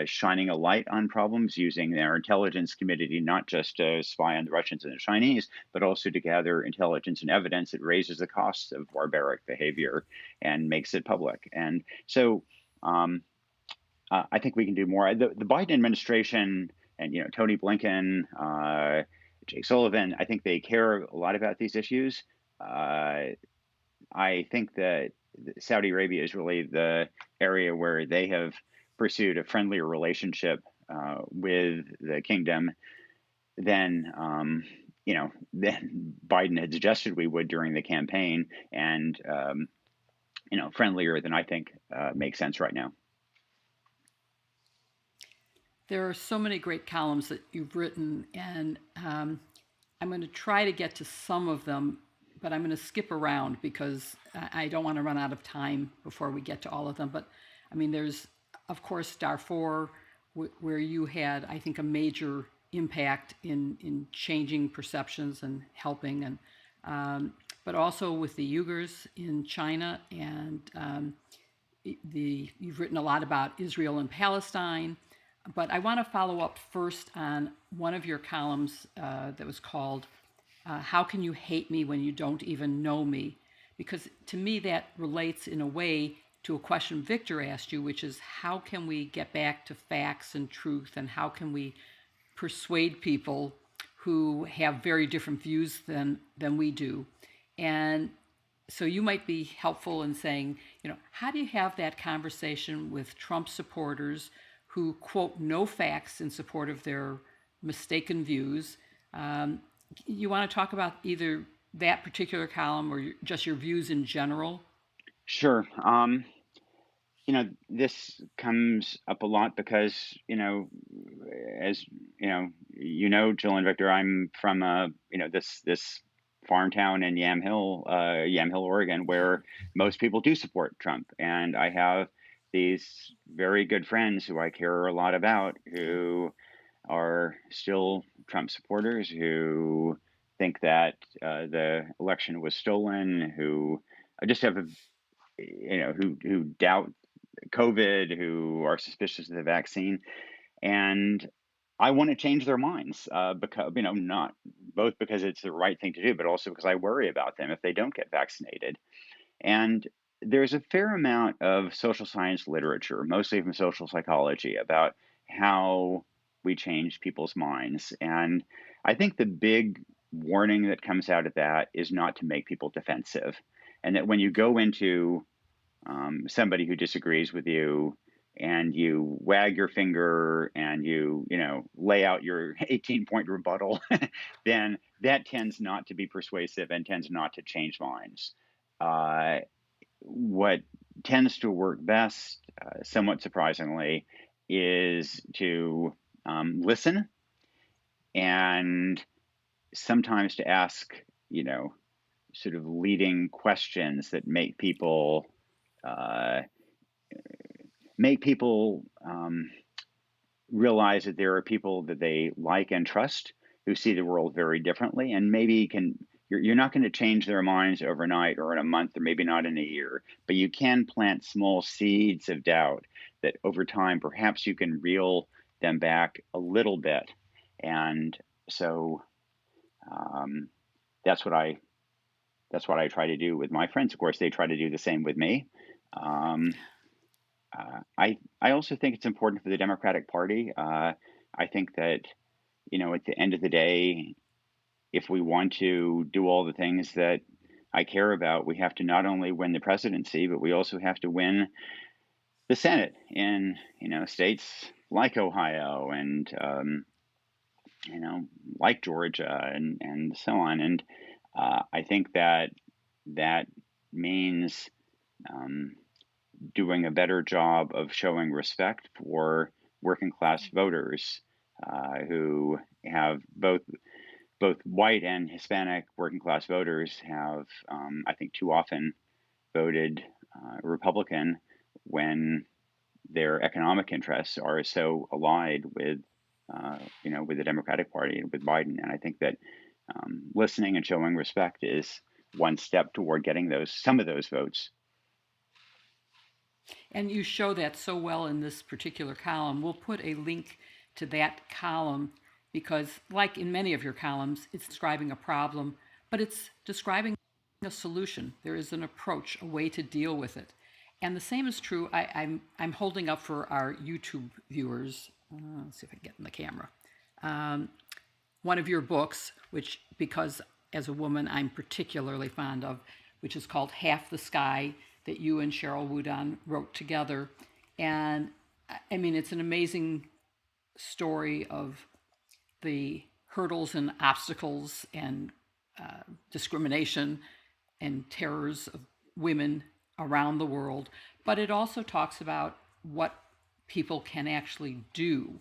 shining a light on problems, using our intelligence community not just to spy on the Russians and the Chinese, but also to gather intelligence and evidence that raises the costs of barbaric behavior and makes it public. And so I think we can do more. The Biden administration and Tony Blinken, Jake Sullivan, I think they care a lot about these issues. I think that Saudi Arabia is really the area where they have pursued a friendlier relationship with the kingdom than than Biden had suggested we would during the campaign, and friendlier than I think makes sense right now. There are so many great columns that you've written, and I'm going to try to get to some of them, but I'm going to skip around because I don't want to run out of time before we get to all of them. But I mean, there's, of course, Darfur, where you had, I think, a major impact in changing perceptions and helping, and but also with the Uyghurs in China, and you've written a lot about Israel and Palestine. But I want to follow up first on one of your columns that was called "How Can You Hate Me When You Don't Even Know Me?" Because to me that relates in a way to a question Victor asked you, which is how can we get back to facts and truth, and how can we persuade people who have very different views than we do. And so you might be helpful in saying, how do you have that conversation with Trump supporters who quote no facts in support of their mistaken views? You want to talk about either that particular column or just your views in general? Sure. This comes up a lot because, as Jill and Victor, I'm from this farm town in Yamhill, Oregon, where most people do support Trump, and I have these very good friends who I care a lot about who are still Trump supporters, who think that the election was stolen, who just have who doubt COVID, who are suspicious of the vaccine, and I want to change their minds because not both because it's the right thing to do, but also because I worry about them if they don't get vaccinated. And there's a fair amount of social science literature, mostly from social psychology, about how we change people's minds. And I think the big warning that comes out of that is not to make people defensive, and that when you go into somebody who disagrees with you and you wag your finger and you lay out your 18-point rebuttal, then that tends not to be persuasive and tends not to change minds. What tends to work best, somewhat surprisingly, is to listen and sometimes to ask sort of leading questions that make people uh, realize that there are people that they like and trust who see the world very differently, and maybe you're not going to change their minds overnight or in a month or maybe not in a year, but you can plant small seeds of doubt that over time perhaps you can reel them back a little bit. And so that's what I try to do with my friends. Of course, they try to do the same with me. Um, I also think it's important for the Democratic Party. I think that at the end of the day, if we want to do all the things that I care about, we have to not only win the presidency, but we also have to win the Senate in states like Ohio and like Georgia and so on. And I think that means doing a better job of showing respect for working class voters who have both white and Hispanic working class voters have, I think, too often voted Republican when their economic interests are so allied with, with the Democratic Party and with Biden. And I think that listening and showing respect is one step toward getting some of those votes. And you show that so well in this particular column. We'll put a link to that column because, like in many of your columns, it's describing a problem, but it's describing a solution. There is an approach, a way to deal with it. And the same is true. I'm holding up for our YouTube viewers. Let's see if I can get in the camera. One of your books, which, because as a woman I'm particularly fond of, which is called Half the Sky, that you and Sheryl WuDunn wrote together. And I mean, it's an amazing story of the hurdles and obstacles and discrimination and terrors of women around the world. But it also talks about what people can actually do.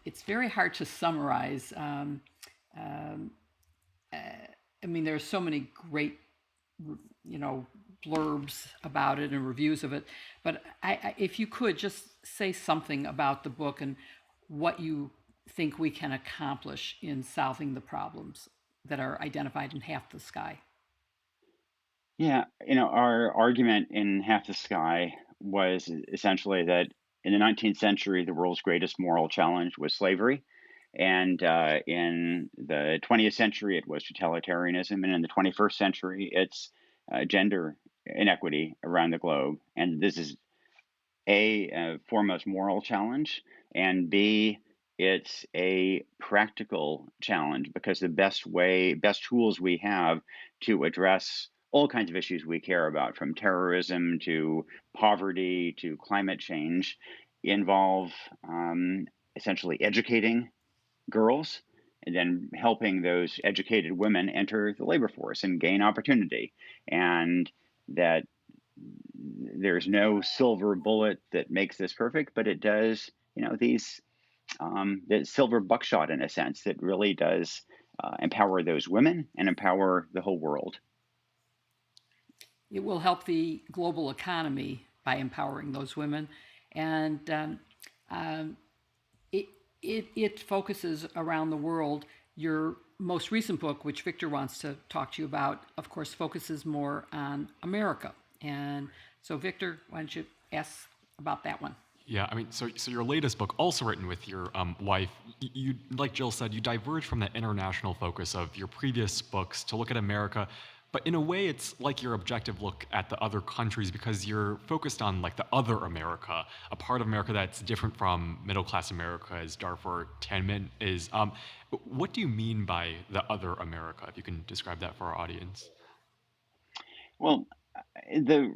It's very hard to summarize. I mean, there's so many great, blurbs about it and reviews of it. But if you could just say something about the book and what you think we can accomplish in solving the problems that are identified in Half the Sky? Yeah, our argument in Half the Sky was essentially that in the 19th century, the world's greatest moral challenge was slavery. And in the 20th century, it was totalitarianism. And in the 21st century, it's gender inequity around the globe. And this is a foremost moral challenge, and B, it's a practical challenge because the best tools we have to address all kinds of issues we care about, from terrorism to poverty to climate change, involve essentially educating girls and then helping those educated women enter the labor force and gain opportunity. And that there's no silver bullet that makes this perfect, but it does, these the silver buckshot in a sense that really does empower those women and empower the whole world. It will help the global economy by empowering those women, and it, it focuses around the world. Your most recent book, which Victor wants to talk to you about, of course, focuses more on America. And so, Victor, why don't you ask about that one? Yeah, I mean, so your latest book, also written with your wife, you, like Jill said, you diverge from the international focus of your previous books to look at America. But in a way, it's like your objective look at the other countries because you're focused on like the other America, a part of America that's different from middle class America, as Darfur, Tiananmen is. What do you mean by the other America? If you can describe that for our audience. Well, the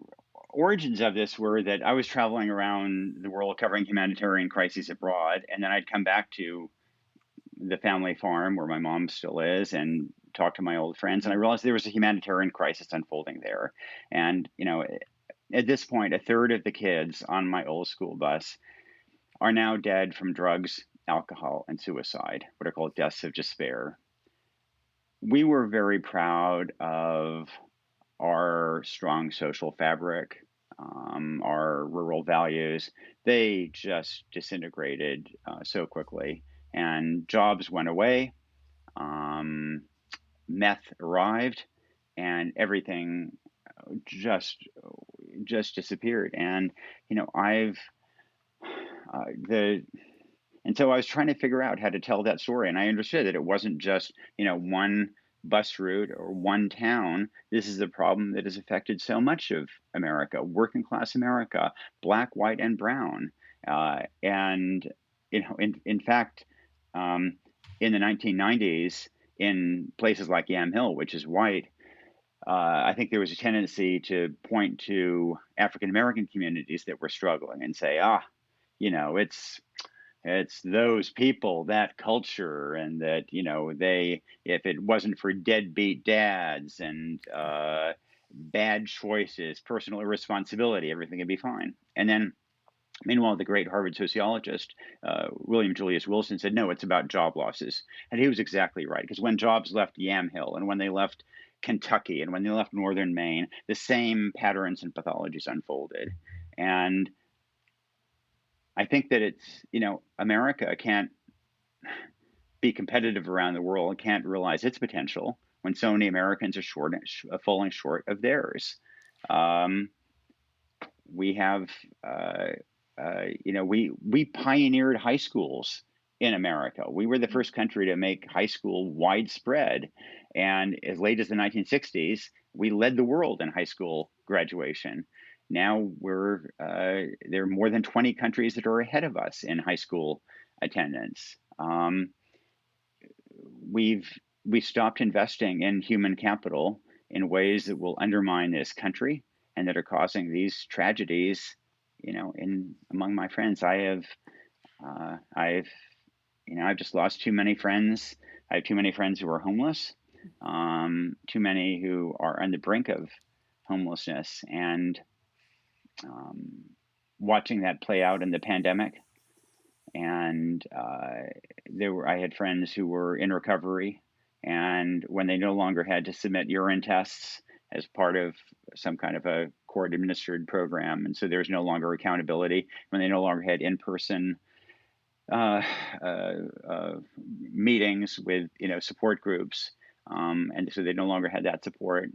origins of this were that I was traveling around the world covering humanitarian crises abroad, and then I'd come back to the family farm where my mom still is and talk to my old friends, and I realized there was a humanitarian crisis unfolding there. And at this point, a third of the kids on my old school bus are now dead from drugs, alcohol, and suicide, what are called deaths of despair. We were very proud of our strong social fabric, our rural values. They just disintegrated so quickly, and jobs went away. Meth arrived, and everything just disappeared. And I've the and so I was trying to figure out how to tell that story, and I understood that it wasn't just one bus route or one town. This is a problem that has affected so much of America, working class America, black, white, and brown. And in fact, in the 1990s, in places like Yamhill, which is white, I think there was a tendency to point to African American communities that were struggling and say, it's those people, that culture, and that they, if it wasn't for deadbeat dads and bad choices, personal irresponsibility, everything would be fine. And then, meanwhile, the great Harvard sociologist William Julius Wilson said, no, it's about job losses. And he was exactly right, because when jobs left Yamhill and when they left Kentucky and when they left northern Maine, the same patterns and pathologies unfolded. And I think that it's, America can't be competitive around the world, can't realize its potential when so many Americans are falling short of theirs. We have, we pioneered high schools in America. We were the first country to make high school widespread. And as late as the 1960s, we led the world in high school graduation. Now there are more than 20 countries that are ahead of us in high school attendance. We stopped investing in human capital in ways that will undermine this country and that are causing these tragedies. Among my friends, I've just lost too many friends. I have too many friends who are homeless, too many who are on the brink of homelessness, and watching that play out in the pandemic. And I had friends who were in recovery, and when they no longer had to submit urine tests as part of some kind of a court administered program, and so there's no longer accountability, when they no longer had in-person uh, uh, uh, meetings with support groups, and so they no longer had that support.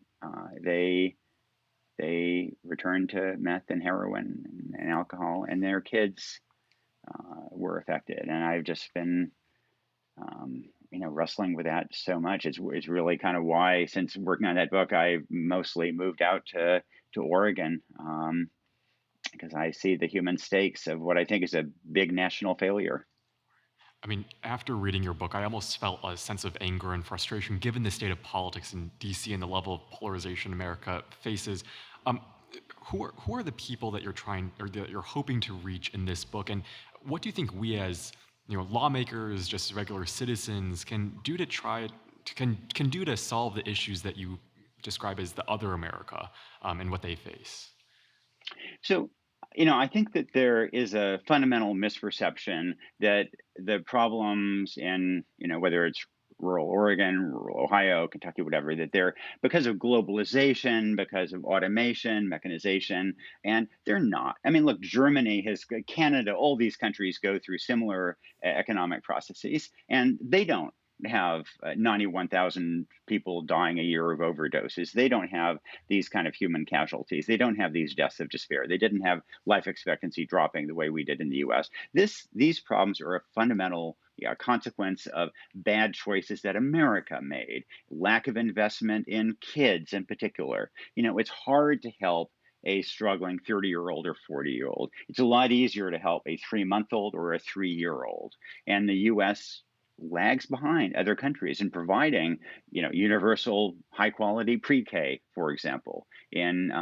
They returned to meth and heroin and alcohol, and their kids were affected. And I've just been wrestling with that so much. It's really kind of why, since working on that book, I mostly moved out to Oregon, because I see the human stakes of what I think is a big national failure. I mean, after reading your book, I almost felt a sense of anger and frustration given the state of politics in DC and the level of polarization America faces. Um, who are the people that you're trying or that you're hoping to reach in this book, and what do you think we as lawmakers, just regular citizens, can do to try can do to solve the issues that you describe as the other America, and what they face? So, I think that there is a fundamental misperception that the problems in, whether it's rural Oregon, rural Ohio, Kentucky, whatever, that they're because of globalization, because of automation, mechanization, and they're not. I mean, look, Germany Canada, all these countries go through similar economic processes, and they don't have 91,000 people dying a year of overdoses. They don't have these kind of human casualties. They don't have these deaths of despair. They didn't have life expectancy dropping the way we did in the U.S. These problems are a fundamental consequence of bad choices that America made, lack of investment in kids in particular. It's hard to help a struggling 30-year-old or 40-year-old. It's a lot easier to help a 3-month-old or a 3-year-old. And the U.S. lags behind other countries in providing, universal high quality pre-K, for example, in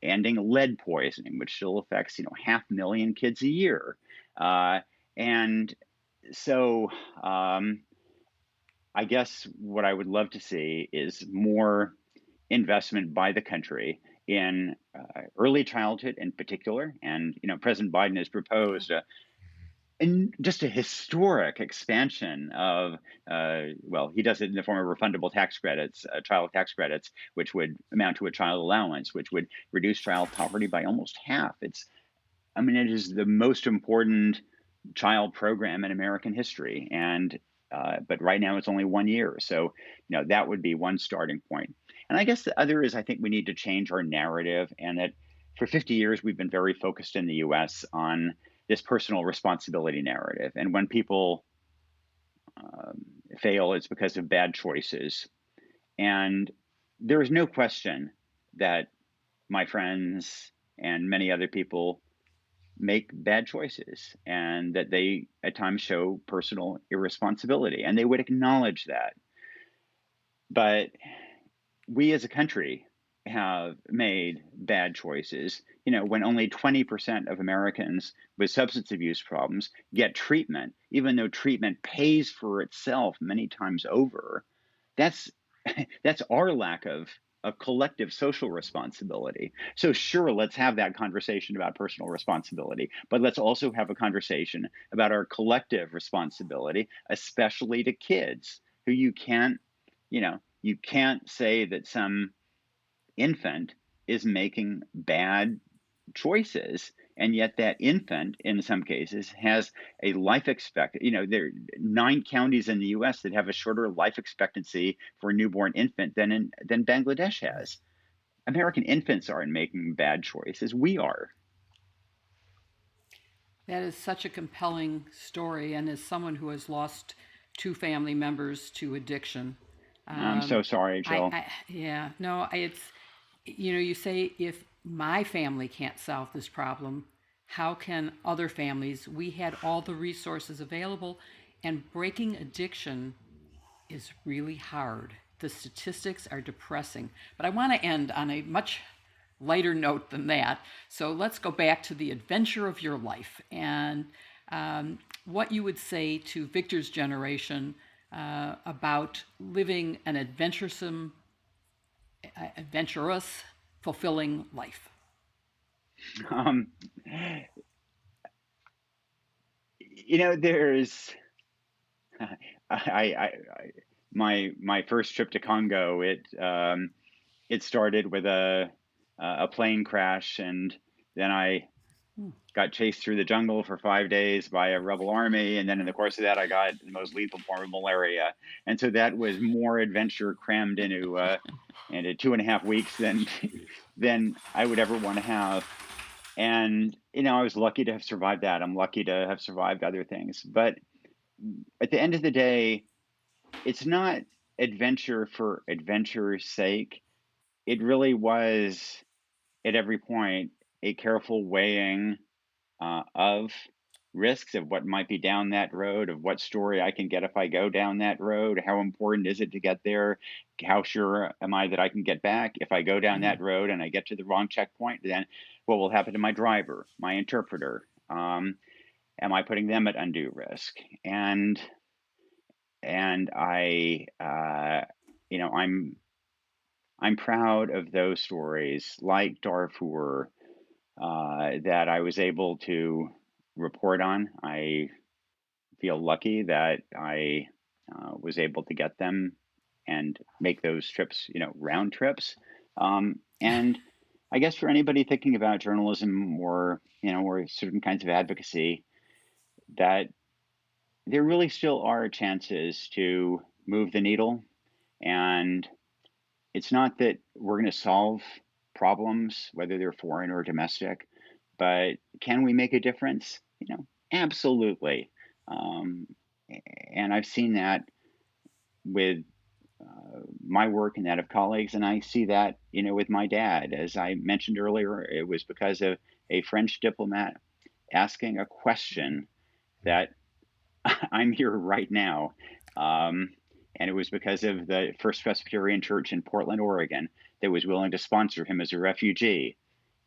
ending lead poisoning, which still affects, 500,000 kids a year. And so I guess what I would love to see is more investment by the country in early childhood in particular. And, President Biden has proposed and just a historic expansion of, well, he does it in the form of refundable tax credits, child tax credits, which would amount to a child allowance, which would reduce child poverty by almost half. It is the most important child program in American history, and but right now it's only 1 year, so that would be one starting point. And I guess the other is I think we need to change our narrative, and that for 50 years we've been very focused in the U.S. on this personal responsibility narrative, and when people fail, it's because of bad choices. And there is no question that my friends and many other people make bad choices and that they at times show personal irresponsibility, and they would acknowledge that. But we as a country have made bad choices. When only 20% of Americans with substance abuse problems get treatment, even though treatment pays for itself many times over, that's that's our lack of collective social responsibility. So sure, let's have that conversation about personal responsibility, but let's also have a conversation about our collective responsibility, especially to kids who you can't say that some infant is making bad choices, and yet that infant in some cases has a life expectancy. There are 9 counties in the US that have a shorter life expectancy for a newborn infant than Bangladesh has. American infants aren't making bad choices, we are. That is such a compelling story, and as someone who has lost 2 family members to addiction, I'm so sorry, Jill. yeah, no, it's, you say if my family can't solve this problem, how can other families? We had all the resources available, and breaking addiction is really hard. The statistics are depressing. But I want to end on a much lighter note than that. So let's go back to the adventure of your life and what you would say to Victor's generation about living an adventurous, fulfilling life. Um, there's I my first trip to Congo. It started with a plane crash, and then I got chased through the jungle for 5 days by a rebel army, and then in the course of that, I got the most lethal form of malaria. And so that was more adventure crammed into 2.5 weeks than I would ever want to have. And I was lucky to have survived that. I'm lucky to have survived other things. But at the end of the day, it's not adventure for adventure's sake. It really was, at every point, a careful weighing of risks, of what might be down that road, of what story I can get if I go down that road. How important is it to get there? How sure am I that I can get back? If I go down that road and I get to the wrong checkpoint, then what will happen to my driver, my interpreter? Am I putting them at undue risk? And I, I'm proud of those stories, like Darfur, that I was able to report on. I feel lucky that I was able to get them and make those trips, round trips. And I guess for anybody thinking about journalism or certain kinds of advocacy, that there really still are chances to move the needle. And it's not that we're going to solve problems, whether they're foreign or domestic, but can we make a difference? Absolutely. And I've seen that with my work and that of colleagues, and I see that, with my dad. As I mentioned earlier, it was because of a French diplomat asking a question that I'm here right now. And it was because of the First Presbyterian Church in Portland, Oregon, that was willing to sponsor him as a refugee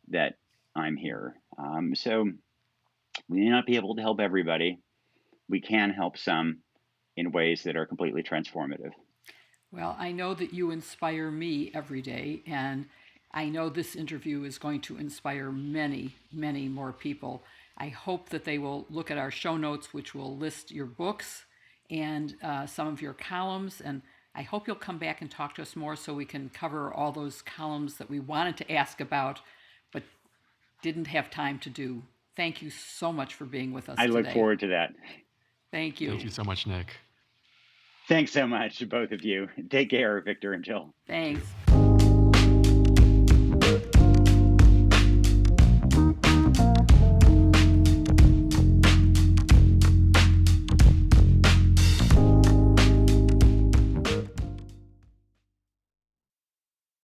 that I'm here. So we may not be able to help everybody. We can help some in ways that are completely transformative. Well, I know that you inspire me every day, and I know this interview is going to inspire many, many more people. I hope that they will look at our show notes, which will list your books and some of your columns. And I hope you'll come back and talk to us more so we can cover all those columns that we wanted to ask about but didn't have time to do. Thank you so much for being with us I today. look forward to that. Thank you. Thank you so much, Nick. Thanks so much, both of you. Take care, Victor and Jill. Thanks.